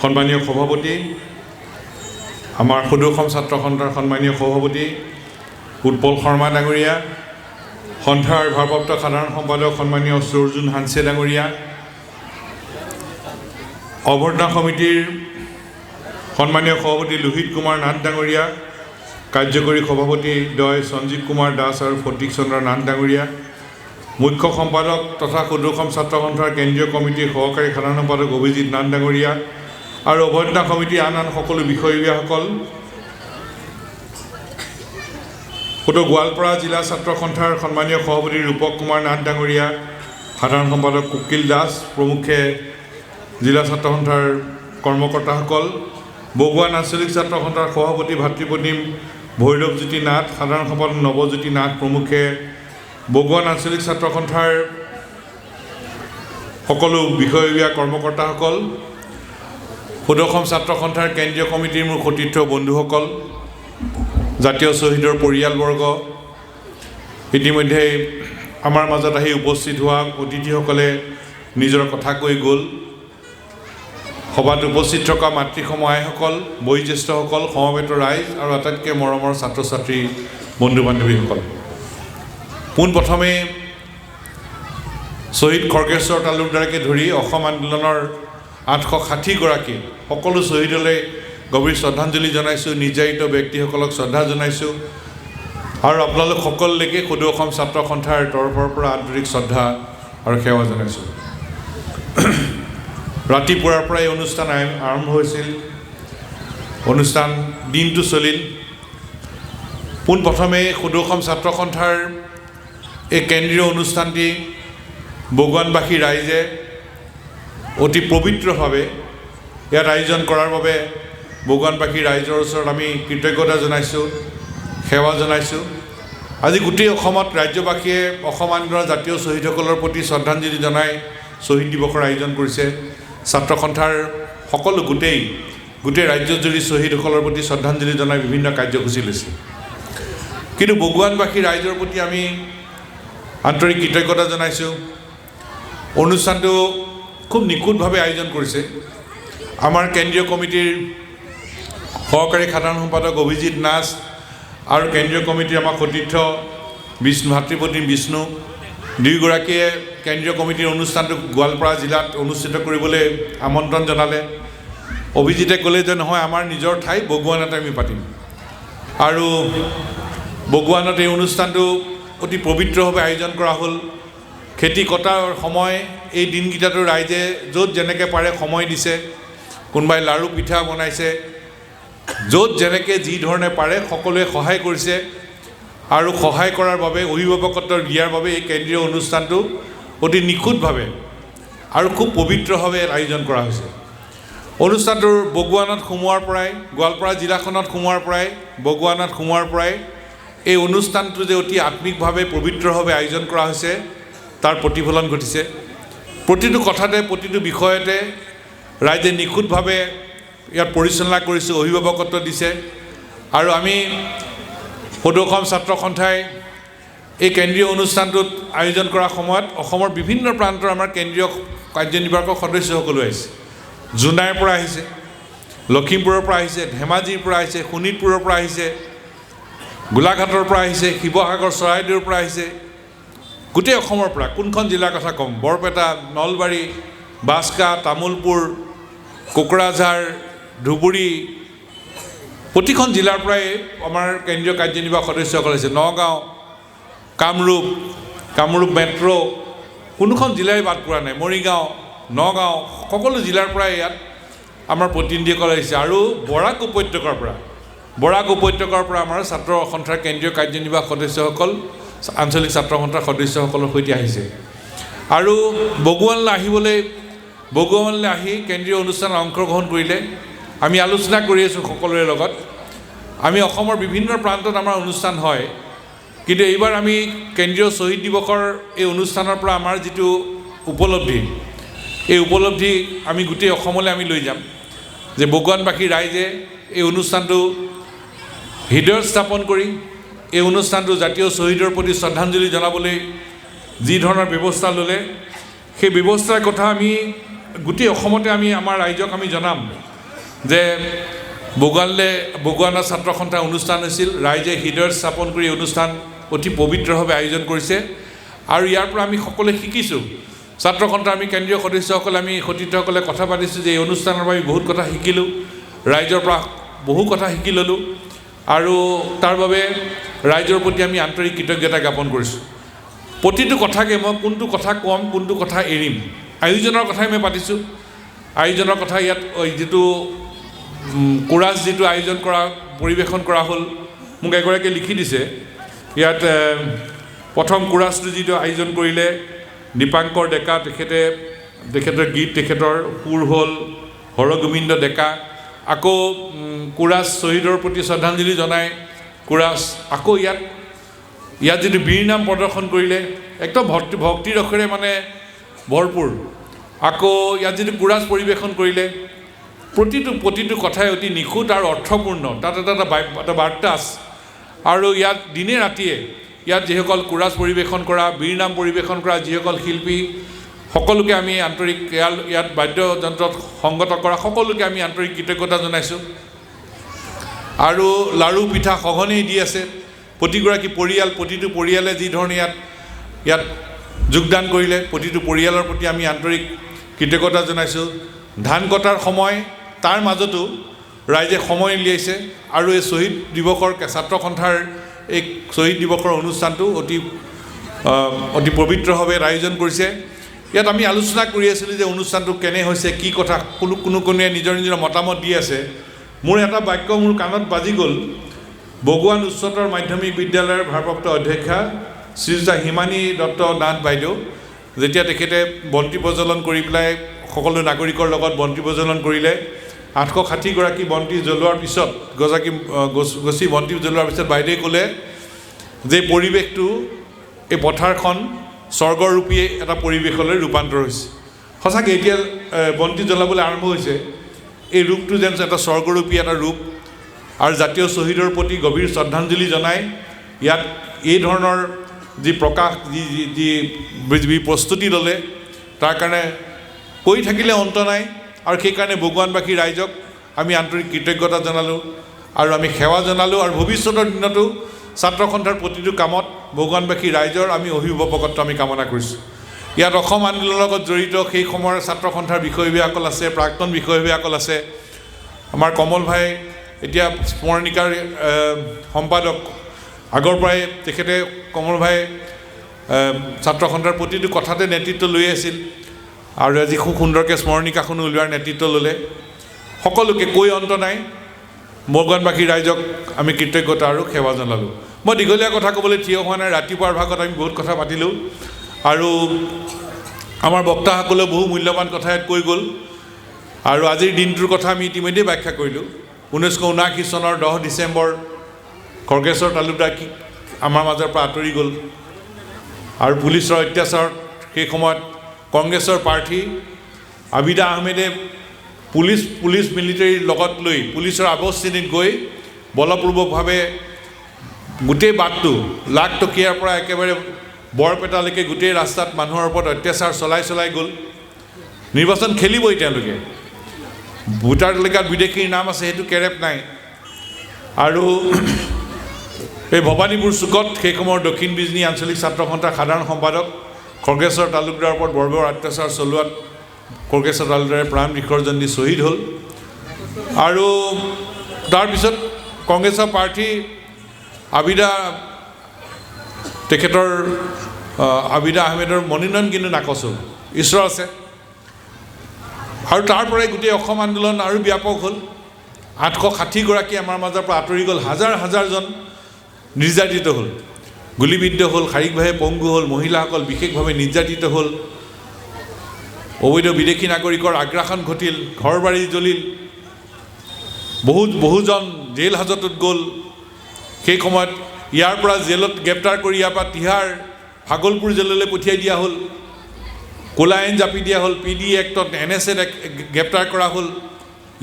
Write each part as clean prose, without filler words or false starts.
সন্মানীয় সভাপতি, আমাৰ সদৌ অসম ছাত্ৰ সন্থাৰ সন্মানীয় সভাপতি উৎপল শৰ্মা ডাঙৰীয়া, সন্থাৰ ভাৰপ্ৰাপ্ত সাধাৰণ সম্পাদক সন্মানীয় সৰ্জুন হানছে ডাঙৰীয়া, অভ্যৰ্থনা সমিতিৰ সন্মানীয় সভাপতি লোহিত কুমাৰ নাথ ডাঙৰীয়া, কাৰ্যকৰী সভাপতি দ্বয় সঞ্জীৱ কুমাৰ দাস আৰু ফটিক চন্দ্ৰ নাথ ডাঙৰীয়া, মুখ্য সম্পাদক তথা সদৌ অসম ছাত্ৰ সন্থাৰ কেন্দ্ৰীয় কমিটিৰ সহকাৰী সাধাৰণ সম্পাদক অভিজিৎ নাথ ডাঙৰীয়া আৰু অভ্যৰ্থনা সমিতিৰ আন সকলো বিষয়ববীয়াসকল, সদৌ গোৱালপাৰা জিলা ছাত্ৰ সন্থাৰ সন্মানীয় সভাপতি ৰূপক কুমাৰ নাথ ডাঙৰীয়া, সাধাৰণ সম্পাদক কুকিল দাস প্ৰমুখে জিলা ছাত্ৰ সন্থাৰ কৰ্মকৰ্তাসকল, বগুৱান আঞ্চলিক ছাত্ৰ সন্থাৰ সভাপতি ভাতৃপ্ৰতিম ভৈৰৱজ্যোতি নাথ, সাধাৰণ সম্পাদক নৱজ্যোতি নাথ প্ৰমুখে বগুৱান আঞ্চলিক ছাত্ৰ সন্থাৰ সকলো বিষয়ববীয়া কৰ্মকৰ্তাসকল, সদৌ অসম ছাত্ৰ সন্থাৰ কেন্দ্ৰীয় কমিটিৰ মোৰ সতীৰ্থ বন্ধুসকল, জাতীয় শ্বহীদৰ পৰিয়ালবৰ্গ, ইতিমধ্যে আমাৰ মাজত আহি উপস্থিত হোৱা অতিথিসকলে নিজৰ কথা কৈ গ'ল। সভাত উপস্থিত থকা মাতৃসম আইসকল, বয়োজ্যেষ্ঠসকল, সমবেত ৰাইজ আৰু আটাইতকৈ মৰমৰ ছাত্ৰ ছাত্ৰী বন্ধু বান্ধৱীসকল, পোনপ্ৰথমে শ্বহীদ খৰ্গেশ্বৰ তালুকদাৰকে ধৰি অসম আন্দোলনৰ 860গৰাকী সকলো শ্বহীদলৈ গভীৰ শ্ৰদ্ধাঞ্জলি জনাইছোঁ, নিৰ্যাৰিত ব্যক্তিসকলক শ্ৰদ্ধা জনাইছোঁ আৰু আপোনালোক সকলোলৈকে সদৌ অসম ছাত্ৰ সন্থাৰ তৰফৰ পৰা আন্তৰিক শ্ৰদ্ধা আৰু সেৱা জনাইছোঁ। ৰাতিপুৱাৰ পৰাই অনুষ্ঠান আৰম্ভ হৈছিল, অনুষ্ঠান দিনটো চলিল। পোনপ্ৰথমে সদৌ অসম ছাত্ৰ সন্থাৰ এই কেন্দ্ৰীয় অনুষ্ঠানটি বগুৱানবাসী ৰাইজে অতি পবিত্ৰভাৱে ইয়াত আয়োজন কৰাৰ বাবে বগুৱানবাসী ৰাইজৰ ওচৰত আমি কৃতজ্ঞতা জনাইছোঁ, সেৱা জনাইছোঁ। আজি গোটেই অসমত ৰাজ্যবাসীয়ে অসম আন্দোলনৰ জাতীয় শ্বহীদসকলৰ প্ৰতি শ্ৰদ্ধাঞ্জলি জনাই শ্বহীদ দিৱসৰ আয়োজন কৰিছে। ছাত্ৰ সন্থাৰ সকলো গোটেই ৰাজ্যজুৰি শ্বহীদসকলৰ প্ৰতি শ্ৰদ্ধাঞ্জলি জনাই বিভিন্ন কাৰ্যসূচী লৈছে। কিন্তু বগুৱানবাসী ৰাইজৰ প্ৰতি আমি আন্তৰিক কৃতজ্ঞতা জনাইছোঁ। অনুষ্ঠানটো খুব নিখুঁতভাৱে আয়োজন কৰিছে আমাৰ কেন্দ্ৰীয় কমিটিৰ সহকাৰী সাধাৰণ সম্পাদক অভিজিৎ নাথ আৰু কেন্দ্ৰীয় কমিটিৰ আমাৰ সতীৰ্থ ভাতৃপ্ৰতিম বিষ্ণু, দুয়োগৰাকীয়ে কেন্দ্ৰীয় কমিটিৰ অনুষ্ঠানটো গোৱালপাৰা জিলাত অনুষ্ঠিত কৰিবলৈ আমন্ত্ৰণ জনালে। অভিজিতে ক'লে যে নহয়, আমাৰ নিজৰ ঠাই বগুৱানতে আমি পাতিম আৰু বগুৱানত এই অনুষ্ঠানটো অতি পবিত্ৰভাৱে আয়োজন কৰা হ'ল। খেতি কটাৰ সময় এই দিনকেইটাতো ৰাইজে য'ত যেনেকৈ পাৰে সময় দিছে, কোনোবাই লাড়ু পিঠা বনাইছে, য'ত যেনেকৈ যি ধৰণে পাৰে সকলোৱে সহায় কৰিছে আৰু সহায় কৰাৰ বাবে অভিভাৱকত্ব দিয়াৰ বাবে এই কেন্দ্ৰীয় অনুষ্ঠানটো অতি নিখুঁতভাৱে আৰু খুব পবিত্ৰভাৱে আয়োজন কৰা হৈছে। অনুষ্ঠানটোৰ বগুৱানত সোমোৱাৰ পৰাই, গোৱালপাৰা জিলাখনত সোমোৱাৰ পৰাই, বগুৱানত সোমোৱাৰ পৰাই এই অনুষ্ঠানটো যে অতি আত্মিকভাৱে পবিত্ৰভাৱে আয়োজন কৰা হৈছে তাৰ প্ৰতিফলন ঘটিছে। প্ৰতিটো কথাতে, প্ৰতিটো বিষয়তে ৰাইজে নিখুঁতভাৱে ইয়াত পৰিচালনা কৰিছে, অভিভাৱকত্ব দিছে আৰু আমি সদৌ অসম ছাত্ৰ সন্থাই এই কেন্দ্ৰীয় অনুষ্ঠানটোত আয়োজন কৰাৰ সময়ত অসমৰ বিভিন্ন প্ৰান্তৰ আমাৰ কেন্দ্ৰীয় কাৰ্যনিৰ্বাহকৰ সদস্যসকলো আহিছে। জোনাইৰ পৰা আহিছে, লখিমপুৰৰ পৰা আহিছে, ধেমাজিৰ পৰা আহিছে, শোণিতপুৰৰ পৰা আহিছে, গোলাঘাটৰ পৰা আহিছে, শিৱসাগৰ চৰাইদেউৰ পৰা আহিছে, গোটেই অসমৰ পৰা। কোনখন জিলাৰ কথা ক'ম? বৰপেটা, নলবাৰী, বাস্কা, তামোলপুৰ, কোকৰাঝাৰ, ধুবুৰী, প্ৰতিখন জিলাৰ পৰাই আমাৰ কেন্দ্ৰীয় কাৰ্যনিৰ্বাহক সদস্যসকল আহিছে। নগাঁও, কামৰূপ মেট্ৰ', কোনোখন জিলাই বাদ পৰা নাই, মৰিগাঁও, নগাঁও, সকলো জিলাৰ পৰাই ইয়াত আমাৰ প্ৰতিনিধিসকল আহিছে আৰু বৰাক উপত্যকাৰ পৰা আমাৰ ছাত্ৰ সন্থাৰ কেন্দ্ৰীয় কাৰ্যনিৰ্বাহক সদস্যসকল, আঞ্চলিক ছাত্ৰ সন্থাৰ সদস্যসকলৰ সৈতে আহিছে আৰু বগুৱানলৈ আহি কেন্দ্ৰীয় অনুষ্ঠানত অংশগ্ৰহণ কৰিলে। আমি আলোচনা কৰি আছোঁ সকলোৰে লগত। আমি অসমৰ বিভিন্ন প্ৰান্তত আমাৰ অনুষ্ঠান হয়, কিন্তু এইবাৰ আমি কেন্দ্ৰীয় শ্বহীদ দিৱসৰ এই অনুষ্ঠানৰ পৰা আমাৰ যিটো উপলব্ধি, এই উপলব্ধি আমি গোটেই অসমলৈ আমি লৈ যাম যে বগুৱানবাসী ৰাইজে এই অনুষ্ঠানটো হৃদয়ত স্থাপন কৰি এই অনুষ্ঠানটো জাতীয় শ্বহীদৰ প্ৰতি শ্ৰদ্ধাঞ্জলি জনাবলৈ যি ধৰণৰ ব্যৱস্থা ল'লে, সেই ব্যৱস্থাৰ কথা আমি গোটেই অসমতে আমি আমাৰ ৰাইজক আমি জনাম যে বগুৱানা ছাত্ৰ সন্থাৰ অনুষ্ঠান হৈছিল ৰাইজে হৃদয়ত স্থাপন কৰি অনুষ্ঠান অতি পবিত্ৰভাৱে আয়োজন কৰিছে আৰু ইয়াৰ পৰা আমি সকলোৱে শিকিছোঁ ছাত্ৰ সন্থাৰ আমি কেন্দ্ৰীয় সদস্যসকলে আমি সতীৰ্থসকলে কথা পাতিছোঁ যে এই অনুষ্ঠানৰ পৰা আমি বহুত কথা শিকিলোঁ ৰাইজৰ পৰা বহু কথা শিকি ল'লোঁ আৰু তাৰ বাবে ৰাইজৰ প্ৰতি আমি আন্তৰিক কৃতজ্ঞতা জ্ঞাপন কৰিছোঁ প্ৰতিটো কথাকে মই কোনটো কথা ক'ম কোনটো কথা এৰিম আয়োজনৰ কথাই মই পাতিছোঁ আয়োজনৰ কথা ইয়াত যিটো কোৰাছ যিটো আয়োজন কৰা পৰিৱেশন কৰা হ'ল মোক এগৰাকীয়ে লিখি দিছে ইয়াত প্ৰথম কোৰাছটো যিটো আয়োজন কৰিলে দীপাংকৰ ডেকা তেখেতৰ গীত তেখেতৰ সুৰ হ'ল হৰগোবিন্দ ডেকা আকৌ কোৰাছ শ্বহীদৰ প্ৰতি শ্ৰদ্ধাঞ্জলি জনাই কোৰাছ আকৌ ইয়াত যিটো বীৰ নাম প্ৰদৰ্শন কৰিলে একদম ভক্তি ৰসেৰে মানে ভৰপূৰ আকৌ ইয়াত যিটো কোৰাছ পৰিৱেশন কৰিলে প্ৰতিটো কথাই অতি নিখুঁত আৰু অৰ্থপূৰ্ণ তাত এটা বাৰ্তা আছে আৰু ইয়াত দিনে ৰাতিয়ে ইয়াত যিসকল কোৰাছ পৰিৱেশন কৰা বীৰ নাম পৰিৱেশন কৰা যিসকল শিল্পী সকলোকে আমি আন্তৰিক ইয়াত বাদ্যযন্ত্ৰত সংগত কৰা সকলোকে আমি আন্তৰিক কৃতজ্ঞতা জনাইছোঁ আৰু লাড়ু পিঠা সঘনেই দি আছে প্ৰতিগৰাকী প্ৰতিটো পৰিয়ালে যি ধৰণে ইয়াত যোগদান কৰিলে প্ৰতিটো পৰিয়ালৰ প্ৰতি আমি আন্তৰিক কৃতজ্ঞতা জনাইছোঁ ধান কটাৰ সময় তাৰ মাজতো ৰাইজে সময় উলিয়াইছে আৰু এই শ্বহীদ দিৱসৰ ছাত্ৰ সন্থাৰ এই শ্বহীদ দিৱসৰ অনুষ্ঠানটো অতি পবিত্ৰভাৱে আয়োজন কৰিছে ইয়াত আমি আলোচনা কৰি আছিলোঁ যে অনুষ্ঠানটো কেনে হৈছে কি কথা কোনোৱে নিজৰ মতামত দি আছে মোৰ এটা বাক্য মোৰ কাণত বাজি গ'ল বগুৱান উচ্চতৰ মাধ্যমিক বিদ্যালয়ৰ ভাৰপ্ৰাপ্ত অধ্যক্ষা শ্ৰীযুতা হিমানী দত্ত নাথ বাইদেউ যেতিয়া তেখেতে বন্তি প্ৰজ্বলন কৰি পেলাই সকলো নাগৰিকৰ লগত বন্তি প্ৰজ্বলন কৰিলে 860গৰাকী বন্তি জ্বলোৱাৰ পিছত গছি বন্তি জ্বলোৱাৰ পিছত বাইদেৱে ক'লে যে পৰিৱেশটো এই পথাৰখন স্বৰ্গৰূপী এটা পৰিৱেশলৈ ৰূপান্তৰ হৈছে সঁচাকৈ এতিয়া বন্তি জ্বলাবলৈ আৰম্ভ হৈছে এই ৰূপটো যেন এটা স্বৰ্গৰূপী এটা ৰূপ আৰু জাতীয় শ্বহীদৰ প্ৰতি গভীৰ শ্ৰদ্ধাঞ্জলি জনাই ইয়াত এই ধৰণৰ যি প্ৰকাশ যি প্ৰস্তুতি ল'লে তাৰ কাৰণে কৈ থাকিলে অন্ত নাই আৰু সেইকাৰণে বগুৱানবাসী ৰাইজক আমি আন্তৰিক কৃতজ্ঞতা জনালোঁ আৰু আমি সেৱা জনালোঁ আৰু ভৱিষ্যতৰ দিনতো ছাত্ৰ সন্থাৰ প্ৰতিটো কামত বগুৱানবাসী ৰাইজৰ আমি অভিভাৱকত্ব আমি কামনা কৰিছোঁ ইয়াত অসম আন্দোলনৰ লগত জড়িত সেই সময়ৰ ছাত্ৰ সন্থাৰ বিষয়ববীয়াসকল আছে প্ৰাক্তন বিষয়ববীয়াসকল আছে আমাৰ কমল ভাই এতিয়া স্মৰণিকাৰ সম্পাদক আগৰ পৰাই তেখেতে কমল ভাই ছাত্ৰ সন্থাৰ প্ৰতিটো কথাতে নেতৃত্ব লৈ আছিল আৰু আজি খুব সুন্দৰকৈ স্মৰণিকাখনো উলিওৱাৰ নেতৃত্ব ল'লে সকলোকে কৈ অন্ত নাই বগুৱানবাসী ৰাইজক আমি কৃতজ্ঞতা আৰু সেৱা জনালোঁ মই দীঘলীয়া কথা ক'বলৈ থিয় হোৱা নাই ৰাতিপুৱাৰ ভাগত আমি বহুত কথা পাতিলোঁ আৰু আমাৰ বক্তাসকলেও বহু মূল্যৱান কথা ইয়াত কৈ গ'ল আৰু আজিৰ দিনটোৰ কথা আমি ইতিমধ্যে ব্যাখ্যা কৰিলোঁ 1979 চনৰ 10 ডিচেম্বৰ খৰ্গেশ্বৰ তালুকদাৰ আমাৰ মাজৰ পৰা আঁতৰি গ'ল আৰু পুলিচৰ অত্যাচাৰত সেই সময়ত কংগ্ৰেছৰ প্ৰাৰ্থী আবিদা আহমেদে পুলিচ মিলিটাৰীৰ লগত লৈ পুলিচৰ আৱস্থিতিত গৈ বলপূৰ্বকভাৱে গোটেই বাটটো লাখটকীয়াৰ পৰা একেবাৰে বৰপেটালৈকে গোটেই ৰাস্তাত মানুহৰ ওপৰত অত্যাচাৰ চলাই গ'ল নিৰ্বাচন খেলিবই তেওঁলোকে ভোটাৰ তালিকাত বিদেশীৰ নাম আছে সেইটো কেৰেপ নাই আৰু এই ভৱানীপুৰ চুকত সেই সময়ৰ দক্ষিণ বিজনী আঞ্চলিক ছাত্ৰ সন্থাৰ সাধাৰণ সম্পাদক খৰ্গেশ্বৰ তালুকদাৰৰ ওপৰত বৰ্বৰ অত্যাচাৰ চলোৱাত খৰ্গেশ্বৰ তালুকদাৰে প্ৰাণ বিসৰ্জন দি শ্বহীদ হ'ল আৰু তাৰপিছত কংগ্ৰেছৰ প্ৰাৰ্থী আবিদা আহমেদৰ মনোনয়ন কিন্তু নাকচ হ'ল ঈশ্বৰ আছে আৰু তাৰ পৰাই গোটেই অসম আন্দোলন আৰু ব্যাপক হ'ল 860গৰাকী আমাৰ মাজৰ পৰা আঁতৰি গ'ল হাজাৰজন নিৰ্যাতিত হ'ল গুলীবিদ্ধ হ'ল শাৰীৰিকভাৱে পংগু হ'ল মহিলাসকল বিশেষভাৱে নিৰ্যাতিত হ'ল অবৈধ বিদেশী নাগৰিকৰ আগ্ৰাসন ঘটিল ঘৰ বাৰী জ্বলিল বহুজন জেল হাজতত গ'ল সেই সময়ত ইয়াৰ পৰা জেলত গ্ৰেপ্তাৰ কৰি ইয়াৰ পৰা তিহাৰ ভাগলপুৰ জেললৈ পঠিয়াই দিয়া হ'ল ক'লা আইন জাপি দিয়া হ'ল PD এক্টত NSA গ্ৰেপ্তাৰ কৰা হ'ল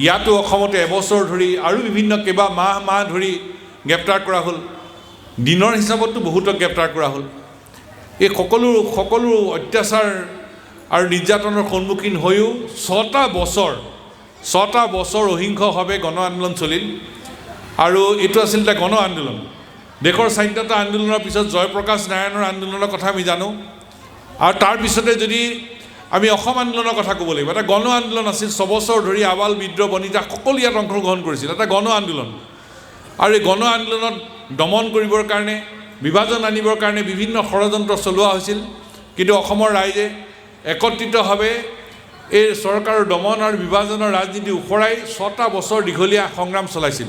ইয়াতো অসমতে এবছৰ ধৰি আৰু বিভিন্ন কেইবা মাহ ধৰি গ্ৰেপ্তাৰ কৰা হ'ল দিনৰ হিচাপতো বহুতক গ্ৰেপ্তাৰ কৰা হ'ল এই সকলো অত্যাচাৰ আৰু নিৰ্যাতনৰ সন্মুখীন হৈও 6টা বছৰ 6টা বছৰ অহিংসভাৱে গণ আন্দোলন চলিল আৰু এইটো আছিল এটা গণ আন্দোলন দেশৰ স্বাধীনতা আন্দোলনৰ পিছত জয়প্ৰকাশ নাৰায়ণৰ আন্দোলনৰ কথা আমি জানো আৰু তাৰ পিছতে যদি আমি অসম আন্দোলনৰ কথা ক'ব লাগিব এটা গণ আন্দোলন আছিল 6 বছৰ ধৰি আবাল বিদ্ৰোহ বনিতা সকলো ইয়াত অংশগ্ৰহণ কৰিছিল এটা গণ আন্দোলন আৰু এই গণ আন্দোলনত দমন কৰিবৰ কাৰণে বিভাজন আনিবৰ কাৰণে বিভিন্ন ষড়যন্ত্ৰ চলোৱা হৈছিল কিন্তু অসমৰ ৰাইজে একত্ৰিতভাৱে এই চৰকাৰৰ দমন আৰু বিভাজনৰ ৰাজনীতি উফৰাই 6টা বছৰ দীঘলীয়া সংগ্ৰাম চলাইছিল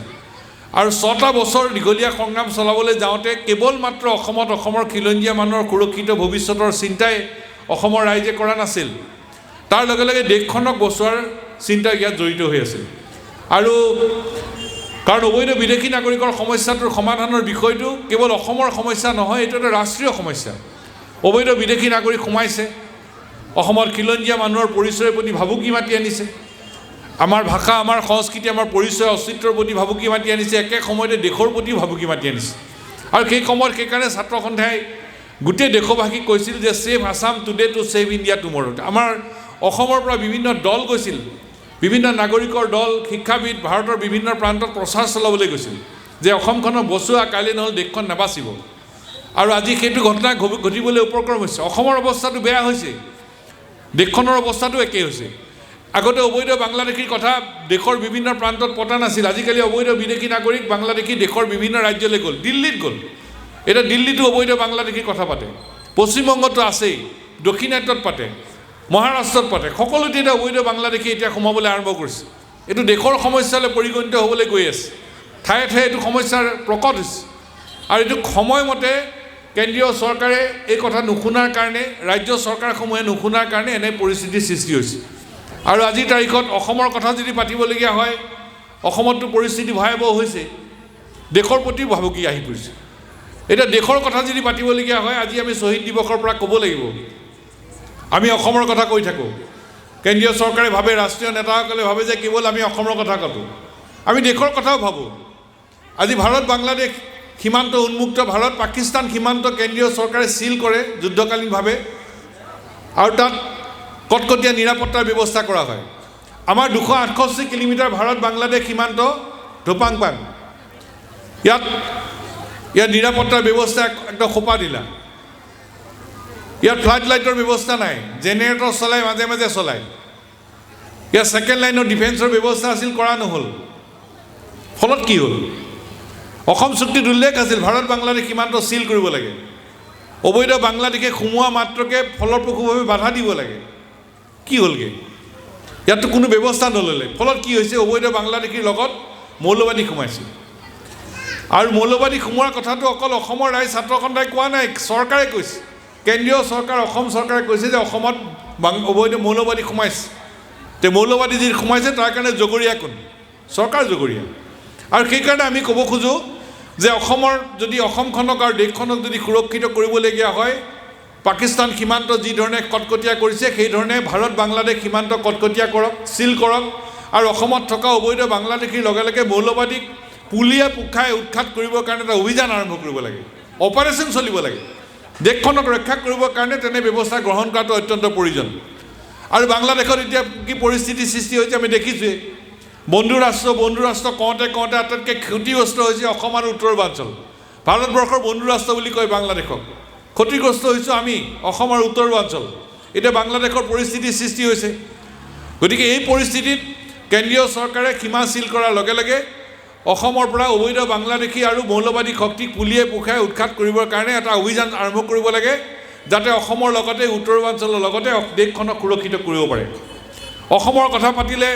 আৰু 6টা বছৰ দীঘলীয়া সংগ্ৰাম চলাবলৈ যাওঁতে কেৱল মাত্ৰ অসমত অসমৰ খিলঞ্জীয়া মানুহৰ সুৰক্ষিত ভৱিষ্যতৰ চিন্তাই অসমৰ ৰাইজে কৰা নাছিল তাৰ লগে লগে দেশখনক বচোৱাৰ চিন্তা ইয়াত জড়িত হৈ আছিল আৰু কাৰণ অবৈধ বিদেশী নাগৰিকৰ সমস্যাটোৰ সমাধানৰ বিষয়টো কেৱল অসমৰ সমস্যা নহয় এইটো এটা ৰাষ্ট্ৰীয় সমস্যা অবৈধ বিদেশী নাগৰিক সোমাইছে অসমৰ খিলঞ্জীয়া মানুহৰ পৰিচয়ৰ প্ৰতি ভাবুকি মাতি আনিছে আমাৰ ভাষা আমাৰ সংস্কৃতি আমাৰ পৰিচয় অস্তিত্বৰ প্ৰতি ভাবুকি মাতি আনিছে একে সময়তে দেশৰ প্ৰতি ভাবুকি মাতি আনিছে আৰু সেই সময়ত সেইকাৰণে ছাত্ৰ সন্থাই গোটেই দেশবাসীক কৈছিল যে save Assam today to save India টুমৰো আমাৰ অসমৰ পৰা বিভিন্ন দল গৈছিল বিভিন্ন নাগৰিকৰ দল শিক্ষাবিদ ভাৰতৰ বিভিন্ন প্ৰান্তত প্ৰচাৰ চলাবলৈ গৈছিল যে অসমখনক বচোৱা কাইলৈ নহ'লে দেশখন নাবাচিব আৰু আজি সেইটো ঘটনা ঘটিবলৈ উপক্ৰম হৈছে অসমৰ অৱস্থাটো বেয়া হৈছে দেশখনৰ অৱস্থাটো একেই হৈছে আগতে অবৈধ বাংলাদেশীৰ কথা দেশৰ বিভিন্ন প্ৰান্তত পতা নাছিল আজিকালি অবৈধ বিদেশী নাগৰিক বাংলাদেশী দেশৰ বিভিন্ন ৰাজ্যলৈ গ'ল দিল্লীত গ'ল এটা দিল্লীতো অবৈধ বাংলাদেশীৰ কথা পাতে পশ্চিমবংগতো আছেই দক্ষিণাত্যত পাতে মহাৰাষ্ট্ৰত পাতে সকলোতে এটা অবৈধ বাংলাদেশী এতিয়া সোমাবলৈ আৰম্ভ কৰিছে এইটো দেশৰ সমস্যালৈ পৰিগণিত হ'বলৈ গৈ আছে ঠায়ে ঠায়ে এইটো সমস্যাৰ প্ৰকট হৈছে আৰু এইটো সময়মতে কেন্দ্ৰীয় চৰকাৰে এই কথা নুশুনাৰ কাৰণে ৰাজ্য চৰকাৰসমূহে নুশুনাৰ কাৰণে এনে পৰিস্থিতিৰ সৃষ্টি হৈছে আৰু আজিৰ তাৰিখত অসমৰ কথা যদি পাতিবলগীয়া হয় অসমতো পৰিস্থিতি ভয়াৱহ হৈছে দেশৰ প্ৰতি ভাবুকি আহি পৰিছে এটা দেশৰ কথা যদি পাতিবলগীয়া হয় আজি আমি শ্বহীদ দিৱসৰ পৰা ক'ব লাগিব আমি অসমৰ কথা কৈ থাকোঁ কেন্দ্ৰীয় চৰকাৰে ভাবে ৰাষ্ট্ৰীয় নেতাসকলে ভাবে যে কেৱল আমি অসমৰ কথা কওঁ আমি দেশৰ কথাও ভাবোঁ আজি ভাৰত বাংলাদেশ সীমান্ত উন্মুক্ত ভাৰত পাকিস্তান সীমান্ত কেন্দ্ৰীয় চৰকাৰে সিল কৰে যুদ্ধকালীনভাৱে আৰু তাত কটকটীয়া নিৰাপত্তাৰ ব্যৱস্থা কৰা হয় আমাৰ 268 কিলোমিটাৰ ভাৰত বাংলাদেশ সীমান্ত ধোপাংপাং ইয়াত নিৰাপত্তাৰ ব্যৱস্থা একদম খোপা দিলা ইয়াত ফ্লাড লাইটৰ ব্যৱস্থা নাই জেনেৰেটৰ চলাই মাজে মাজে চলায় ইয়াত ছেকেণ্ড লাইনৰ ডিফেন্সৰ ব্যৱস্থা আছিল কৰা নহ'ল ফলত কি হ'ল অসম চুক্তিত উল্লেখ আছিল ভাৰত বাংলাদেশ সীমান্ত সিল কৰিব লাগে অবৈধ বাংলাদেশে সোমোৱা মাত্ৰকে ফলপ্ৰসূভাৱে বাধা দিব লাগে কি হ'লগৈ ইয়াততো কোনো ব্যৱস্থা নল'লে ফলত কি হৈছে অবৈধ বাংলাদেশীৰ লগত মৌলবাদী সোমাইছিল আৰু মৌলবাদী সোমোৱাৰ কথাটো অকল অসমৰ ৰাইজ ছাত্ৰ সন্থাই কোৱা নাই চৰকাৰে কৈছে কেন্দ্ৰীয় চৰকাৰ অসম চৰকাৰে কৈছে যে অসমত অবৈধ মৌলবাদী সোমাইছে তে মৌলবাদী যি সোমাইছে তাৰ কাৰণে জগৰীয়া কোন চৰকাৰ জগৰীয়া আৰু সেইকাৰণে আমি ক'ব খোজোঁ যে অসমৰ যদি অসমখনক আৰু দেশখনক যদি সুৰক্ষিত কৰিবলগীয়া হয় পাকিস্তান সীমান্ত যি ধৰণে কটকটীয়া কৰিছে সেই ধৰণে ভাৰত বাংলাদেশ সীমান্ত কটকটীয়া কৰক সিল কৰক আৰু অসমত থকা অবৈধ বাংলাদেশীৰ লগে লগে মৌলবাদীক পুলিয়ে পুখাই উৎখাত কৰিবৰ কাৰণে এটা অভিযান আৰম্ভ কৰিব লাগে অপাৰেশ্যন চলিব লাগে দেশখনক ৰক্ষা কৰিবৰ কাৰণে তেনে ব্যৱস্থা গ্ৰহণ কৰাটো অত্যন্ত প্ৰয়োজন আৰু বাংলাদেশত এতিয়া কি পৰিস্থিতি সৃষ্টি হৈছে আমি দেখিছোঁৱেই বন্ধু ৰাষ্ট্ৰ কওঁতে আটাইতকৈ ক্ষতিগ্ৰস্ত হৈছে অসম আৰু উত্তৰ পূৰ্বাঞ্চল ভাৰতবৰ্ষৰ বন্ধু ৰাষ্ট্ৰ বুলি কয় বাংলাদেশক ক্ষতিগ্ৰস্ত হৈছোঁ আমি অসম আৰু উত্তৰ পূৰ্বাঞ্চল এতিয়া বাংলাদেশৰ পৰিস্থিতিৰ সৃষ্টি হৈছে গতিকে এই পৰিস্থিতিত কেন্দ্ৰীয় চৰকাৰে সীমা সিল কৰাৰ লগে লগে অসমৰ পৰা অবৈধ বাংলাদেশী আৰু মৌলবাদী শক্তিক পুলিয়ে পুখাই উৎখাত কৰিবৰ কাৰণে এটা অভিযান আৰম্ভ কৰিব লাগে যাতে অসমৰ লগতে উত্তৰ পূৰ্বাঞ্চলৰ লগতে দেশখনক সুৰক্ষিত কৰিব পাৰে অসমৰ কথা পাতিলে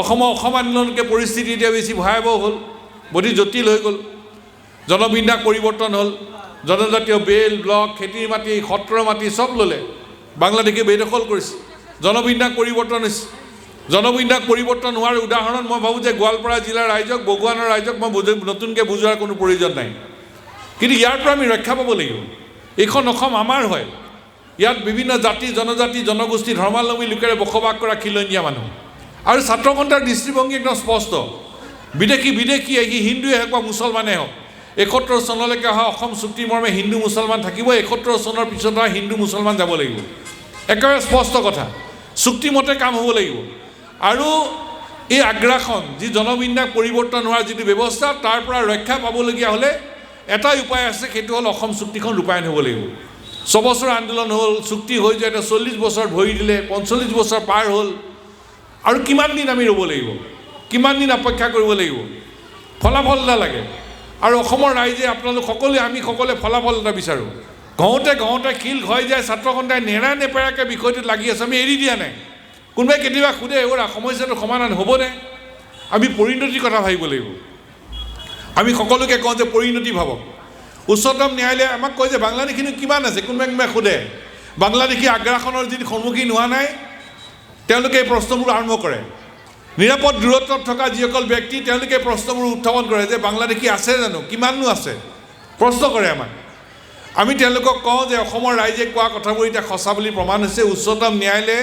অসম আন্দোলনকে পৰিস্থিতি এতিয়া বেছি ভয়াৱহ হ'ল অতি জটিল হৈ গ'ল জনবিন্যাস পৰিৱৰ্তন হ'ল জনজাতীয় বেল ব্লক খেতিৰ মাটি সত্ৰৰ মাটি চব ল'লে বাংলাদেশে বেদখল কৰিছে জনবিন্যাস পৰিৱৰ্তন হৈছে জনবিন্যাস পৰিৱৰ্তন হোৱাৰ উদাহৰণ মই ভাবোঁ যে গোৱালপাৰা জিলাৰ ৰাইজক বগুৱানৰ ৰাইজক মই নতুনকৈ বুজোৱাৰ কোনো প্ৰয়োজন নাই কিন্তু ইয়াৰ পৰা আমি ৰক্ষা পাব লাগিব এইখন অসম আমাৰ হয় ইয়াত বিভিন্ন জাতি জনজাতি জনগোষ্ঠী ধৰ্মাৱলম্বী লোকেৰে বসবাস কৰা খিলঞ্জীয়া মানুহ আৰু ছাত্ৰ সন্থাৰ দৃষ্টিভংগী একদম স্পষ্ট বিদেশী সি হিন্দুৱে হওক বা মুছলমানেই হওক ৭১ চনলৈকে অহা অসম চুক্তি মৰ্মে হিন্দু মুছলমান থাকিব ৭১ চনৰ পিছত হিন্দু মুছলমান যাব লাগিব একেবাৰে স্পষ্ট কথা চুক্তিমতে কাম হ'ব লাগিব আৰু এই আগ্ৰাসন যি জনবিন্যাস পৰিৱৰ্তন হোৱাৰ যিটো ব্যৱস্থা তাৰ পৰা ৰক্ষা পাবলগীয়া হ'লে এটাই উপায় আছে, সেইটো হ'ল অসম চুক্তিখন ৰূপায়ণ হ'ব লাগিব। 6 বছৰ আন্দোলন হ'ল, চুক্তি হৈ যায়, 40 বছৰ ভৰি দিলে, 45 বছৰ পাৰ হ'ল, আৰু কিমান দিন আমি ৰ'ব লাগিব, কিমান দিন অপেক্ষা কৰিব লাগিব? ফলাফল এটা লাগে। আৰু অসমৰ ৰাইজে আপোনালোক সকলোৱে আমি সকলোৱে ফলাফল এটা বিচাৰোঁ। ঘঁহোতে শিল হৈ যায়, ছাত্ৰ সন্থাই নেৰানেপেৰাকৈ বিষয়টোত লাগি আছে, আমি এৰি দিয়া নাই। কোনোবাই কেতিয়াবা সোধে এইবোৰ সমস্যাটো সমাধান হ'বনে? আমি পৰিণতিৰ কথা ভাবিব লাগিব। আমি সকলোকে কওঁ যে পৰিণতি ভাবক। উচ্চতম ন্যায়ালয়ে আমাক কয় যে বাংলাদেশীনো কিমান আছে, কোনোবাই সোধে বাংলাদেশী আগ্ৰাসনৰ যদি সন্মুখীন হোৱা নাই তেওঁলোকে এই প্ৰশ্নবোৰ আৰম্ভ কৰে। নিৰাপদ দূৰত্বত থকা যিসকল ব্যক্তি তেওঁলোকে প্ৰশ্নবোৰ উত্থাপন কৰে যে বাংলাদেশী আছে জানো, কিমাননো আছে, প্ৰশ্ন কৰে আমাক। আমি তেওঁলোকক কওঁ যে অসমৰ ৰাইজে কোৱা কথাবোৰ এতিয়া সঁচা বুলি প্ৰমাণ হৈছে। উচ্চতম ন্যায়ালয়ে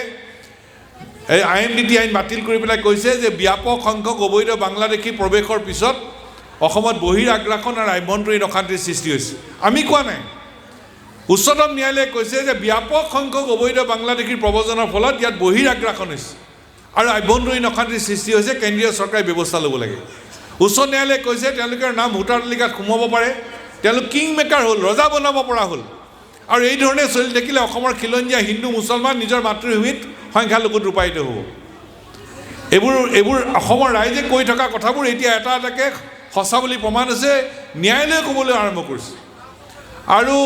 এই IMDT আইন বাতিল কৰি পেলাই কৈছে যে ব্যাপক সংখ্যক অবৈধ বাংলাদেশী প্ৰৱেশৰ পিছত অসমত বহিৰ আগ্ৰাসন আৰু আভ্যন্তৰীণ অশান্তিৰ সৃষ্টি হৈছে। আমি কোৱা নাই। উচ্চতম ন্যায়ালয়ে কৈছে যে ব্যাপক সংখ্যক অবৈধ বাংলাদেশীৰ প্ৰব্ৰজনৰ ফলত ইয়াত বহিৰ আগ্ৰাসন হৈছে আৰু আভ্যন্তৰীণ অশান্তিৰ সৃষ্টি হৈছে, কেন্দ্ৰীয় চৰকাৰে ব্যৱস্থা ল'ব লাগে। উচ্চ ন্যায়ালয়ে কৈছে তেওঁলোকৰ নাম ভোটাৰ তালিকাত সোমাব পাৰে, তেওঁলোক কিং মেকাৰ হ'ল, ৰজা বনাব পৰা হ'ল। আৰু এই ধৰণে চলি থাকিলে অসমৰ খিলঞ্জীয়া হিন্দু মুছলমান নিজৰ মাতৃভূমিত সংখ্যালঘুত ৰূপায়িত হ'ব। এইবোৰ অসমৰ ৰাইজে কৈ থকা কথাবোৰ এতিয়া এটা এটাকৈ সঁচা বুলি প্ৰমাণ হৈছে, ন্যায়ালয়ে ক'বলৈ আৰম্ভ কৰিছে। আৰু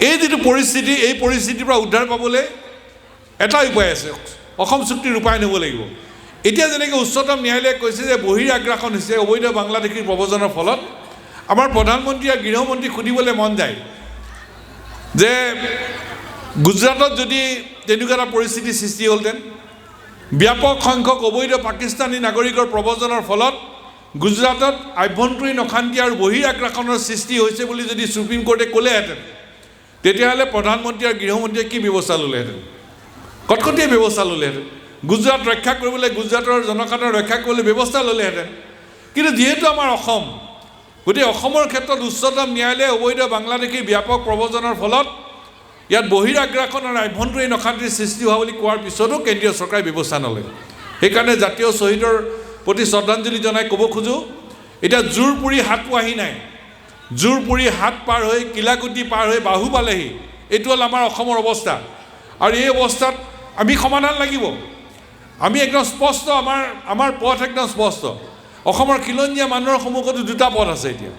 এই যিটো পৰিস্থিতি, এই পৰিস্থিতিৰ পৰা উদ্ধাৰ পাবলৈ এটা উপায় আছে, অসম চুক্তি ৰূপায়ণ হ'ব লাগিব। এতিয়া যেনেকৈ উচ্চতম ন্যায়ালয়ে কৈছে যে বহিৰ আগ্ৰাসন হৈছে অবৈধ বাংলাদেশীৰ প্ৰব্ৰজনৰ ফলত, আমাৰ প্ৰধানমন্ত্ৰী আৰু গৃহমন্ত্ৰীক সুধিবলৈ মন যায় যে গুজৰাটত যদি তেনেকুৱা এটা পৰিস্থিতি সৃষ্টি হ'লহেঁতেন, ব্যাপক সংখ্যক অবৈধ পাকিস্তানী নাগৰিকৰ প্ৰব্ৰজনৰ ফলত গুজৰাটত আভ্যন্তৰীণ অশান্তি আৰু বহিৰ আগ্ৰাসনৰ সৃষ্টি হৈছে বুলি যদি সুপ্ৰিম কোৰ্টে ক'লেহেঁতেন, তেতিয়াহ'লে প্ৰধানমন্ত্ৰী আৰু গৃহমন্ত্ৰীয়ে কি ব্যৱস্থা ল'লেহেঁতেন? কটকটীয়া ব্যৱস্থা ল'লেহেঁতেন। গুজৰাট ৰক্ষা কৰিবলৈ, গুজৰাটৰ জনসাধাৰণ ৰক্ষা কৰিবলৈ ব্যৱস্থা ল'লেহেঁতেন। কিন্তু যিহেতু আমাৰ অসম, গতিকে অসমৰ ক্ষেত্ৰত উচ্চতম ন্যায়ালয়ে অবৈধ বাংলাদেশীৰ ব্যাপক প্ৰব্ৰজনৰ ফলত ইয়াত বহিৰ আগ্ৰাসন আৰু আভ্যন্তৰীণ অশান্তিৰ সৃষ্টি হোৱা বুলি কোৱাৰ পিছতো কেন্দ্ৰীয় চৰকাৰে ব্যৱস্থা নলয়। সেইকাৰণে জাতীয় শ্বহীদৰ প্ৰতি শ্ৰদ্ধাঞ্জলি জনাই ক'ব খোজোঁ, এতিয়া জোৰ পুৰি হাত পোৱাহি নাই, জোৰ পুৰি হাত পাৰ হৈ কিলাকুটি পাৰ হৈ বাহু পালেহি। এইটো হ'ল আমাৰ অসমৰ অৱস্থা। আৰু এই অৱস্থাত আমি সমাধান লাগিব। আমি একদম স্পষ্ট, আমাৰ পথ একদম স্পষ্ট। অসমৰ খিলঞ্জীয়া মানুহৰ সন্মুখতো দুটা পথ আছে এতিয়া।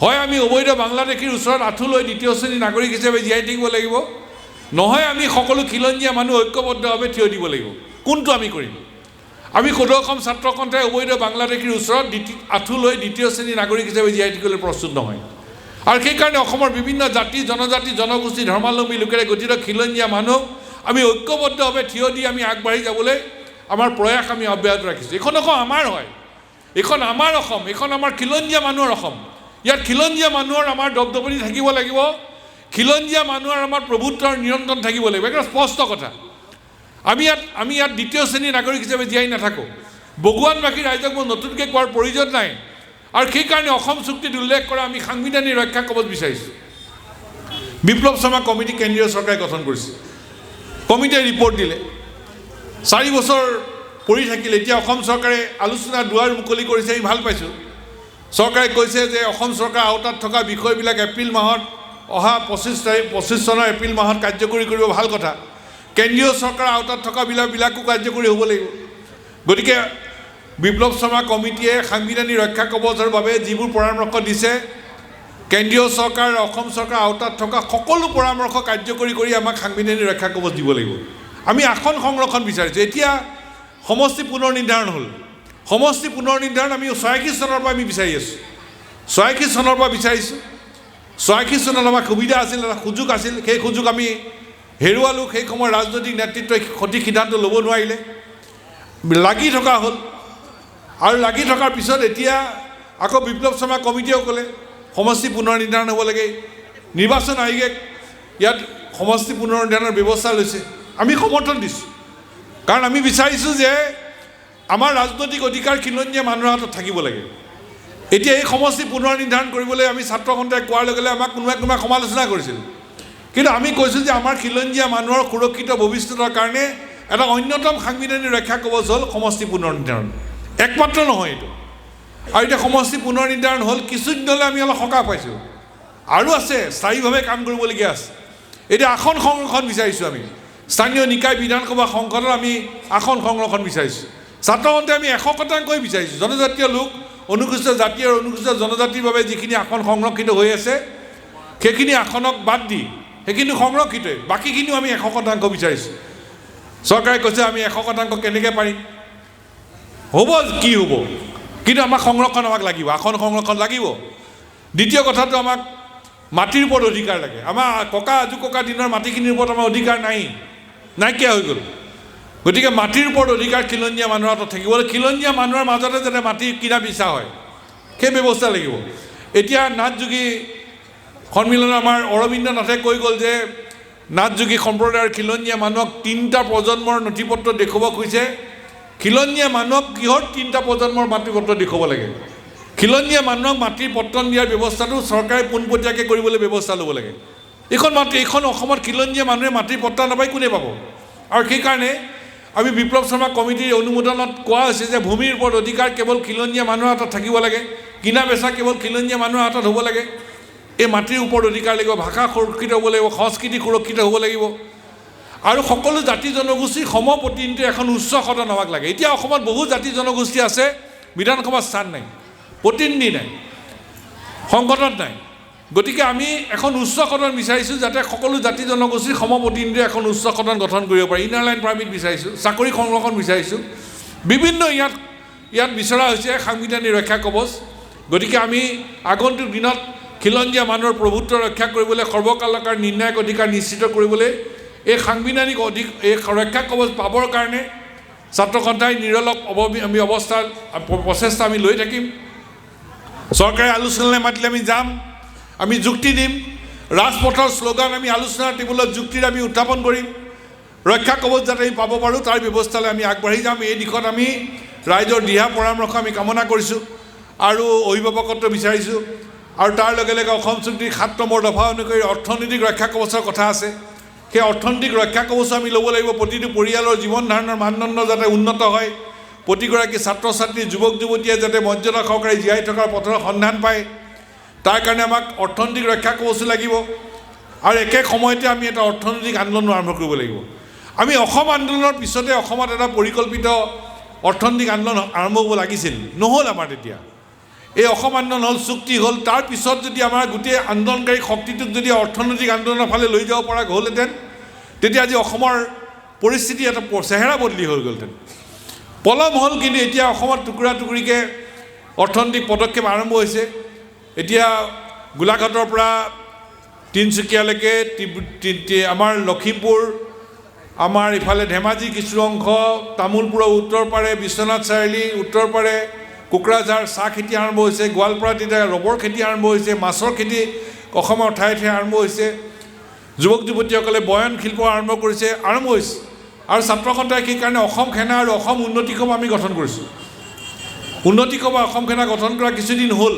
হয় আমি অবৈধ বাংলাদেশীৰ ওচৰত আঁঠু লৈ দ্বিতীয় শ্ৰেণীৰ নাগৰিক হিচাপে জীয়াই থাকিব লাগিব, নহয় আমি সকলো খিলঞ্জীয়া মানুহ ঐক্যবদ্ধভাৱে থিয় দিব লাগিব। কোনটো আমি কৰিম? আমি সদৌ অসম ছাত্ৰ সন্থাই অবৈধ বাংলাদেশীৰ ওচৰত আঁঠু লৈ দ্বিতীয় শ্ৰেণীৰ নাগৰিক হিচাপে জীয়াই থাকিবলৈ প্ৰস্তুত নহয়। আৰু সেইকাৰণে অসমৰ বিভিন্ন জাতি জনজাতি জনগোষ্ঠী ধৰ্মাৱলম্বী লোকেৰে গঠিত খিলঞ্জীয়া মানুহ আমি ঐক্যবদ্ধভাৱে থিয় দি আমি আগবাঢ়ি যাবলৈ আমাৰ প্ৰয়াস আমি অব্যাহত ৰাখিছোঁ। এইখন অসম আমাৰ হয়, এইখন আমাৰ অসম, এইখন আমাৰ খিলঞ্জীয়া মানুহৰ অসম। ইয়াত খিলঞ্জীয়া মানুহৰ আমাৰ দপদপনি থাকিব লাগিব, খিলঞ্জীয়া মানুহৰ আমাৰ প্ৰভুত্বৰ নিয়ন্ত্ৰণ থাকিব লাগিব। এটা স্পষ্ট কথা। আমি ইয়াত দ্বিতীয় শ্ৰেণীৰ নাগৰিক হিচাপে জীয়াই নাথাকোঁ। বগুৱানবাসী ৰাইজক মই নতুনকৈ কোৱাৰ প্ৰয়োজন নাই। আৰু সেইকাৰণে অসম চুক্তিত উল্লেখ কৰা আমি সাংবিধানিক ৰক্ষা কবচ বিচাৰিছোঁ। বিপ্লৱ শৰ্মা কমিটি কেন্দ্ৰীয় চৰকাৰে গঠন কৰিছে, কমিটিয়ে ৰিপৰ্ট দিলে, 4 বছৰ পৰি থাকিলে। এতিয়া অসম চৰকাৰে আলোচনা দুৱাৰ মুকলি কৰিছে, আমি ভাল পাইছোঁ। চৰকাৰে কৈছে যে অসম চৰকাৰৰ আওতাত থকা বিষয়বিলাক এপ্ৰিল মাহত, অহা 25 চনৰ এপ্ৰিল মাহত কাৰ্যকৰী কৰিব, ভাল কথা। কেন্দ্ৰীয় চৰকাৰৰ আওতাত থকা বিলাকো কাৰ্যকৰী হ'ব লাগিব। গতিকে বিপ্লৱ শৰ্মা কমিটিয়ে সাংবিধানিক ৰক্ষা কবচৰ বাবে যিবোৰ পৰামৰ্শ দিছে, কেন্দ্ৰীয় চৰকাৰ আৰু অসম চৰকাৰৰ আওতাত থকা সকলো পৰামৰ্শ কাৰ্যকৰী কৰি আমাক সাংবিধানিক ৰক্ষা কবচ দিব লাগিব। আমি আসন সংৰক্ষণ বিচাৰিছোঁ। এতিয়া সমষ্টি পুনৰ নিৰ্ধাৰণ হ'ল। সমষ্টি পুনৰ নিৰ্ধাৰণ আমি 86 চনৰ পৰা আমি বিচাৰি আছোঁ। 86 চনৰ পৰা বিচাৰিছোঁ। 86 চনত আমাৰ সুবিধা আছিল, এটা সুযোগ আছিল, সেই সুযোগ আমি হেৰুৱালোঁ। সেই সময়ৰ ৰাজনৈতিক নেতৃত্বই সঠিক সিদ্ধান্ত ল'ব নোৱাৰিলে, লাগি থকা হ'ল। আৰু লাগি থকাৰ পিছত এতিয়া আকৌ বিপ্লৱ শৰ্মা কমিটিয়েও ক'লে সমষ্টি পুনৰ নিৰ্ধাৰণ হ'ব লাগে। নিৰ্বাচন আয়োগে ইয়াত সমষ্টি পুনৰ নিৰ্ধাৰণৰ ব্যৱস্থা লৈছে, আমি সমৰ্থন দিছোঁ। কাৰণ আমি বিচাৰিছোঁ যে আমাৰ ৰাজনৈতিক অধিকাৰ খিলঞ্জীয়া মানুহৰ হাতত থাকিব লাগে। এতিয়া এই সমষ্টি পুনৰ নিৰ্ধাৰণ কৰিবলৈ আমি ছাত্ৰ সন্থাই কোৱাৰ লগে লগে আমাক কোনোবাই সমালোচনা কৰিছিল। কিন্তু আমি কৈছোঁ যে আমাৰ খিলঞ্জীয়া মানুহৰ সুৰক্ষিত ভৱিষ্যতৰ কাৰণে এটা অন্যতম সাংবিধানিক ৰক্ষা কবচ হ'ল সমষ্টি পুনৰ নিৰ্ধাৰণ। একমাত্ৰ নহয় এইটো। আৰু এতিয়া সমষ্টি পুনৰ নিৰ্ধাৰণ হ'ল, কিছুদিনলৈ আমি অলপ সকাহ পাইছোঁ, আৰু আছে স্থায়ীভাৱে কাম কৰিবলগীয়া আছে। এতিয়া আসন সংৰক্ষণ বিচাৰিছোঁ আমি, স্থানীয় নিকায় বিধানসভা সংসদত আমি আসন সংৰক্ষণ বিচাৰিছোঁ। ছাত্ৰ সন্থাই আমি 100% বিচাৰিছোঁ, জনজাতীয় লোক, অনুসূচিত জাতি আৰু অনুসূচিত জনজাতিৰ বাবে যিখিনি আসন সংৰক্ষিত হৈ আছে সেইখিনি আসনক বাদ দি সেইখিনি সংৰক্ষিতই, বাকীখিনিও আমি 100% বিচাৰিছোঁ। চৰকাৰে কৈছে আমি 100% কেনেকৈ পাৰিম, হ'ব কি হ'ব, কিন্তু আমাক সংৰক্ষণ আমাক লাগিব, আসন সংৰক্ষণ লাগিব। দ্বিতীয় কথাটো আমাক মাটিৰ ওপৰত অধিকাৰ লাগে। আমাৰ ককা আজু ককা দিনৰ মাটিখিনিৰ ওপৰত আমাৰ অধিকাৰ নাইকিয়া হৈ গ'ল। গতিকে মাটিৰ ওপৰত অধিকাৰ খিলঞ্জীয়া মানুহৰ হাতত থাকিব, খিলঞ্জীয়া মানুহৰ মাজতে যাতে মাটি কিনা বিচা হয় সেই ব্যৱস্থা লাগিব। এতিয়া নাথযোগী সন্মিলনত আমাৰ অৰবিন্দ নাথে কৈ গ'ল যে নাথযোগী সম্প্ৰদায়ৰ খিলঞ্জীয়া মানুহক 3টা প্ৰজন্মৰ নথি পত্ৰ দেখুৱাব খুজিছে। খিলঞ্জীয়া মানুহক কিহৰ 3টা প্ৰজন্মৰ মাটি পত্ৰ দেখুৱাব লাগে? খিলঞ্জীয়া মানুহক মাটিৰ পট্টন দিয়াৰ ব্যৱস্থাটো চৰকাৰে পোনপটীয়াকৈ কৰিবলৈ ব্যৱস্থা ল'ব লাগে। এইখন অসমত খিলঞ্জীয়া মানুহে মাটিৰ পট্টা নাপায়, কোনে পাব? আৰু সেইকাৰণে আমি বিপ্লৱ শৰ্মা কমিটিৰ অনুমোদনত কোৱা হৈছে যে ভূমিৰ ওপৰত অধিকাৰ কেৱল খিলঞ্জীয়া মানুহৰ হাতত থাকিব লাগে, কিনা বেচা কেৱল খিলঞ্জীয়া মানুহৰ হাতত হ'ব লাগে। এই মাটিৰ ওপৰত অধিকাৰ লাগিব, ভাষা সুৰক্ষিত হ'ব লাগিব, সংস্কৃতি সুৰক্ষিত হ'ব লাগিব, আৰু সকলো জাতি জনগোষ্ঠীৰ সমপ্ৰতিনিধিত্বৰ এখন উচ্চ সদন আমাক লাগে। এতিয়া অসমত বহু জাতি জনগোষ্ঠী আছে, বিধানসভাত স্থান নাই, প্ৰতিনিধি নাই, সংগঠন নাই। গতিকে আমি এখন উচ্চ সদন বিচাৰিছোঁ যাতে সকলো জাতি জনগোষ্ঠীৰ সমপ্ৰতিনিধিত্বৰ এখন উচ্চ সদন গঠন কৰিব পাৰি। ইনাৰ লাইন পাৰ্মিট বিচাৰিছোঁ, চাকৰি সংৰক্ষণ বিচাৰিছোঁ, বিভিন্ন ইয়াত বিচৰা হৈছে সাংবিধানিক ৰক্ষা কৱচ। গতিকে আমি আগন্তুক দিনত খিলঞ্জীয়া মানুহৰ প্ৰভুত্ব ৰক্ষা কৰিবলৈ, সৰ্বকালৰ নিৰ্ণায়ক অধিকাৰ নিশ্চিত কৰিবলৈ এই সাংবিধানিক এই ৰক্ষা কৱচ পাবৰ কাৰণে ছাত্ৰ সন্থাই নিৰলস প্ৰচেষ্টা আমি লৈ থাকিম। চৰকাৰে আলোচনালৈ মাতিলে আমি যাম, আমি যুক্তি দিম, ৰাজপথৰ শ্লোগান আমি আলোচনাৰ টেবুলত যুক্তিৰে আমি উত্থাপন কৰিম। ৰক্ষা কৱচ যাতে আমি পাব পাৰোঁ তাৰ ব্যৱস্থালৈ আমি আগবাঢ়ি যাম। এই দিশত আমি ৰাইজৰ দিহা পৰামৰ্শ আমি কামনা কৰিছোঁ আৰু অভিভাৱকত্ব বিচাৰিছোঁ। আৰু তাৰ লগে লগে অসম চুক্তিৰ 7 নম্বৰ দফা অনুসৰি অৰ্থনৈতিক ৰক্ষা কৱচৰ কথা আছে। সেই অৰ্থনৈতিক ৰক্ষা কৱচ আমি ল'ব লাগিব। প্ৰতিটো পৰিয়ালৰ জীৱন ধাৰণৰ মানদণ্ড যাতে উন্নত হয়, প্ৰতিগৰাকী ছাত্ৰ ছাত্ৰী যুৱক যুৱতীয়ে যাতে মৰ্যাদা সহকাৰে জীয়াই থকাৰ পথৰ সন্ধান পায়, তাৰ কাৰণে আমাক অৰ্থনৈতিক ৰক্ষা কৱচো লাগিব। আৰু একে সময়তে আমি এটা অৰ্থনৈতিক আন্দোলন আৰম্ভ কৰিব লাগিব। আমি অসম আন্দোলনৰ পিছতে অসমত এটা পৰিকল্পিত অৰ্থনৈতিক আন্দোলন আৰম্ভ হ'ব লাগিছিল, নহ'ল আমাৰ তেতিয়া। এই অসম আন্দোলন হ'ল, চুক্তি হ'ল, তাৰ পিছত যদি আমাৰ গোটেই আন্দোলনকাৰী শক্তিটোক যদি অৰ্থনৈতিক আন্দোলনৰ ফালে লৈ যাব পৰা হ'লহেঁতেন, তেতিয়া আজি অসমৰ পৰিস্থিতি এটা চেহেৰা বদলি হৈ গ'লহেঁতেন। পলম হ'ল, কিন্তু এতিয়া অসমত টুকুৰা টুকুৰিকৈ অৰ্থনৈতিক পদক্ষেপ আৰম্ভ হৈছে। এতিয়া গোলাঘাটৰ পৰা তিনিচুকীয়ালৈকে, আমাৰ লখিমপুৰ, আমাৰ ইফালে ধেমাজি কিছু অংশ, তামোলপুৰৰ উত্তৰ পাৰে, বিশ্বনাথ চাৰিআলি উত্তৰ পাৰে, কোকৰাঝাৰ চাহ খেতি আৰম্ভ হৈছে, গোৱালপাৰাত এতিয়া ৰবৰ খেতি আৰম্ভ হৈছে, মাছৰ খেতি অসমৰ ঠায়ে ঠায়ে আৰম্ভ হৈছে, যুৱক যুৱতীসকলে বয়ন শিল্প আৰম্ভ হৈছে। আৰু ছাত্ৰ সন্থাই সেইকাৰণে অসম সেনা আৰু অসম উন্নতি সভা আমি গঠন কৰিছোঁ। উন্নতি সভা অসম সেনা গঠন কৰা কিছুদিন হ'ল,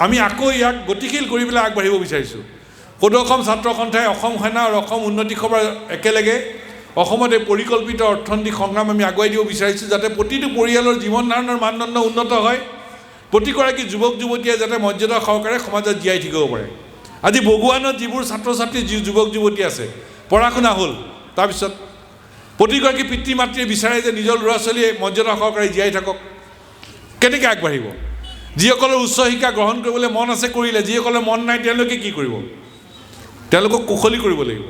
আমি আকৌ ইয়াক গতিশীল কৰি পেলাই আগবাঢ়িব বিচাৰিছোঁ। সদৌ অসম ছাত্ৰ সন্থাই অসম সেনা আৰু অসম উন্নতি সভা একেলগে অসমত এই পৰিকল্পিত অৰ্থনৈতিক সংগ্ৰাম আমি আগুৱাই দিব বিচাৰিছোঁ, যাতে প্ৰতিটো পৰিয়ালৰ জীৱন ধাৰণৰ মানদণ্ড উন্নত হয়, প্ৰতিগৰাকী যুৱক যুৱতীয়ে যাতে মৰ্যাদা সহকাৰে সমাজত জীয়াই থাকিব পাৰে। আজি বগুৱানত যিবোৰ ছাত্ৰ ছাত্ৰী যুৱক যুৱতী আছে, পঢ়া শুনা হ'ল, তাৰপিছত প্ৰতিগৰাকী পিতৃ মাতৃয়ে বিচাৰে যে নিজৰ ল'ৰা ছোৱালীয়ে মৰ্যাদা সহকাৰে জীয়াই থাকক। কেনেকৈ আগবাঢ়িব? যিসকলৰ উচ্চ শিক্ষা গ্ৰহণ কৰিবলৈ মন আছে কৰিলে, যিসকলৰ মন নাই তেওঁলোকে কি কৰিব? তেওঁলোকক কুশলী কৰিব লাগিব।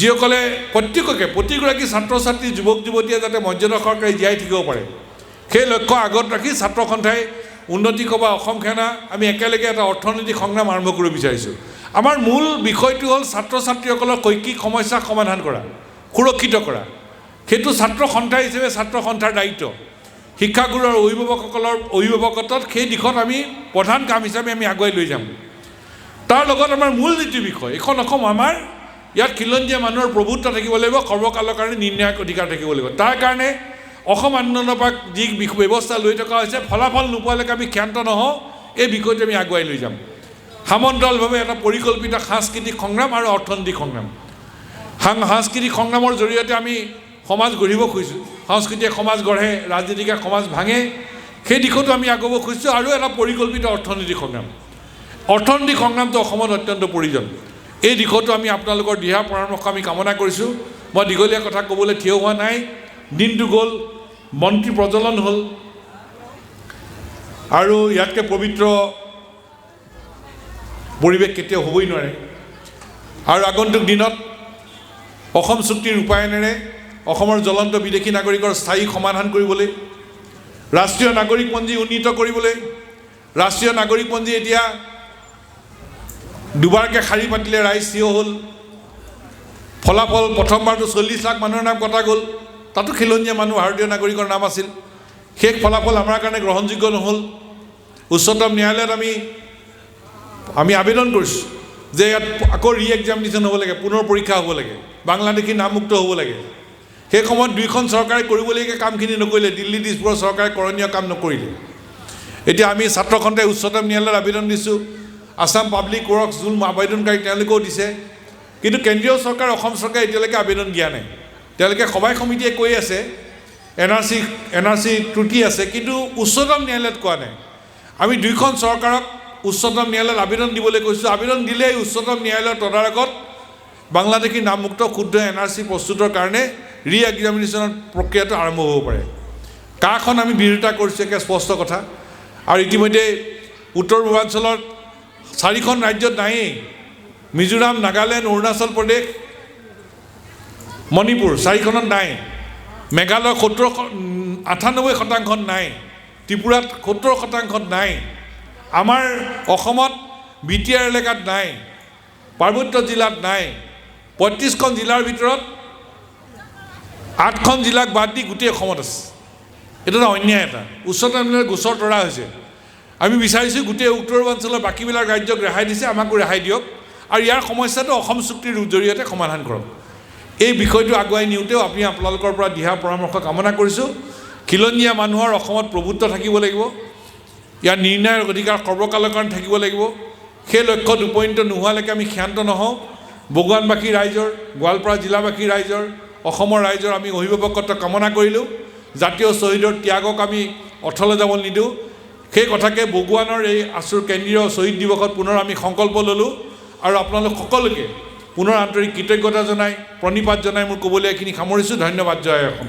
যিসকলে প্ৰতিগৰাকী ছাত্ৰ ছাত্ৰী যুৱক যুৱতীয়ে যাতে মৰ্যাদা সহকাৰে জীয়াই থাকিব পাৰে, সেই লক্ষ্য আগত ৰাখি ছাত্ৰ সন্থাই উন্নতি সভা অসম সেনা আমি একেলগে এটা অৰ্থনৈতিক সংগ্ৰাম আৰম্ভ কৰিব বিচাৰিছোঁ। আমাৰ মূল বিষয়টো হ'ল ছাত্ৰ ছাত্ৰীসকলৰ শৈক্ষিক সমস্যা সমাধান কৰা, সুৰক্ষিত কৰা। সেইটো ছাত্ৰ সন্থা হিচাপে ছাত্ৰ সন্থাৰ দায়িত্ব। শিক্ষাগুৰু আৰু অভিভাৱকসকলৰ অভিভাৱকত্বত সেই দিশত আমি প্ৰধান কাম হিচাপে আমি আগুৱাই লৈ যাম। তাৰ লগত আমাৰ মূল যিটো বিষয়, এইখন অসম আমাৰ, ইয়াত খিলঞ্জীয়া মানুহৰ প্ৰভুত্ব থাকিব লাগিব, সৰ্বকালৰ কাৰণে নিৰ্ণায়ক অধিকাৰ থাকিব লাগিব। তাৰ কাৰণে অসম আন্দোলনৰ পৰা যি ব্যৱস্থা লৈ থকা হৈছে, ফলাফল নোপোৱালৈকে আমি ক্ষান্ত নহওঁ, এই বিষয়টো আমি আগুৱাই লৈ যাম। সামন্তৰালভাৱে এটা পৰিকল্পিত সাংস্কৃতিক সংগ্ৰাম আৰু অৰ্থনৈতিক সংগ্ৰাম। সাংস্কৃতিক সংগ্ৰামৰ জৰিয়তে আমি সমাজ গঢ়িব খুজিছোঁ, সংস্কৃতিয়ে সমাজ গঢ়ে, ৰাজনীতিকে সমাজ ভাঙে, সেই দিশতো আমি আগুৱাব খুজিছোঁ। আৰু এটা পৰিকল্পিত অৰ্থনৈতিক সংগ্ৰাম, অৰ্থনৈতিক সংগ্ৰামটো অসমত অত্যন্ত প্ৰয়োজন। এই দিশতো আমি আপোনালোকৰ দিহা পৰামৰ্শ আমি কামনা কৰিছোঁ। মই দীঘলীয়া কথা ক'বলৈ থিয় হোৱা নাই, দিনটো গ'ল, মন্ত্ৰী প্ৰজ্বলন হ'ল, আৰু ইয়াতকৈ পবিত্ৰ পৰিৱেশ কেতিয়াও হ'বই নোৱাৰে। আৰু আগন্তুক দিনত অসম চুক্তিৰ ৰূপায়ণেৰে অসমৰ জ্বলন্ত বিদেশী নাগৰিকৰ স্থায়ী সমাধান কৰিবলৈ, ৰাষ্ট্ৰীয় নাগৰিকপঞ্জী উন্নীত কৰিবলৈ, ৰাষ্ট্ৰীয় নাগৰিকপঞ্জী এতিয়া দুবাৰকৈ শাৰী পাতিলে, ৰাইজ থিয় হ'ল, ফলাফল প্ৰথমবাৰটো 40 লাখ মানুহৰ নাম কটা গ'ল, তাতো খিলঞ্জীয়া মানুহ ভাৰতীয় নাগৰিকৰ নাম আছিল। শেষ ফলাফল আমাৰ কাৰণে গ্ৰহণযোগ্য নহ'ল। উচ্চতম ন্যায়ালয়ত আমি আবেদন কৰিছোঁ যে ইয়াত আকৌ ৰি-এক্সামিনেশ্যন হ'ব লাগে, পুনৰ পৰীক্ষা হ'ব লাগে, বাংলাদেশী নামমুক্ত হ'ব লাগে। সেই সময়ত দুইখন চৰকাৰে কৰিবলগীয়া কামখিনি নকৰিলে, দিল্লী দিছপুৰৰ চৰকাৰে কৰণীয় কাম নকৰিলে। এতিয়া আমি ছাত্ৰ সন্থাই উচ্চতম ন্যায়ালয়ত আবেদন দিছোঁ, আছাম পাব্লিক ৱৰ্কছ যোন আবেদনকাৰী তেওঁলোকেও দিছে, কিন্তু কেন্দ্ৰীয় চৰকাৰ, অসম চৰকাৰে এতিয়ালৈকে আবেদন দিয়া নাই। তেওঁলোকে সভাই সমিতিয়ে কৈ আছে এন আৰ চি ত্ৰুটি আছে, কিন্তু উচ্চতম ন্যায়ালয়ত কোৱা নাই। আমি দুইখন চৰকাৰক উচ্চতম ন্যায়ালয়ত আবেদন দিবলৈ কৈছোঁ। আবেদন দিলেই উচ্চতম ন্যায়ালয়ৰ তদাৰকত বাংলাদেশী নামমুক্ত শুদ্ধ NRC প্ৰস্তুতৰ কাৰণে ৰি-এক্সামিনেশ্যনৰ প্ৰক্ৰিয়াটো আৰম্ভ হ'ব পাৰে। কাখন আমি বিৰোধিতা কৰিছোঁ, একে স্পষ্ট কথা। আৰু ইতিমধ্যে উত্তৰ পূৰ্বাঞ্চলৰ 4খন ৰাজ্যত নায়েই, মিজোৰাম, নাগালেণ্ড, অৰুণাচল প্ৰদেশ, মণিপুৰ 4খনত নাই, মেঘালয় 98% নাই, ত্ৰিপুৰাত 70% নাই, আমাৰ অসমত BTR এলেকাত নাই, পাৰ্বত্য জিলাত নাই। 35খন জিলাৰ ভিতৰত 8খন জিলাক বাদ দি গোটেই অসমত আছে। এইটো এটা অন্যায়, এটা উচ্চতম ন্যায়ালয়ৰ গোচৰ তৰা হৈছে। আমি বিচাৰিছোঁ গোটেই উত্তৰ পূৰ্বাঞ্চলৰ বাকীবিলাক ৰাজ্যক ৰেহাই দিছে, আমাকো ৰেহাই দিয়ক, আৰু ইয়াৰ সমস্যাটো অসম চুক্তিৰ জৰিয়তে সমাধান কৰক। এই বিষয়টো আগুৱাই নিওঁতেও আপোনালোকৰ পৰা দিহা পৰামৰ্শ কামনা কৰিছোঁ। খিলঞ্জীয়া মানুহৰ অসমত প্ৰভুত্ব থাকিব লাগিব, ইয়াৰ নিৰ্ণয়ৰ অধিকাৰ সৰ্বকালৰ কাৰণে থাকিব লাগিব। সেই লক্ষ্যত উপনীত নোহোৱালৈকে আমি ক্ষান্ত নহওঁ। বগুৱানবাসী ৰাইজৰ, গোৱালপাৰা জিলাবাসী ৰাইজৰ, অসমৰ ৰাইজৰ আমি অভিভাৱকত্ব কামনা কৰিলোঁ। জাতীয় শ্বহীদৰ ত্যাগক আমি অথলে যাব নিদিওঁ। সেই কথাকে বগুৱানৰ এই আছুৰ কেন্দ্ৰীয় শ্বহীদ দিৱসত পুনৰ আমি সংকল্প ল'লোঁ, আৰু আপোনালোক সকলোকে পুনৰ আন্তৰিক কৃতজ্ঞতা জনাই, প্ৰণিপাত জনাই মোৰ ক'বলগীয়াখিনি সামৰিছোঁ। ধন্যবাদ। জয় অসম।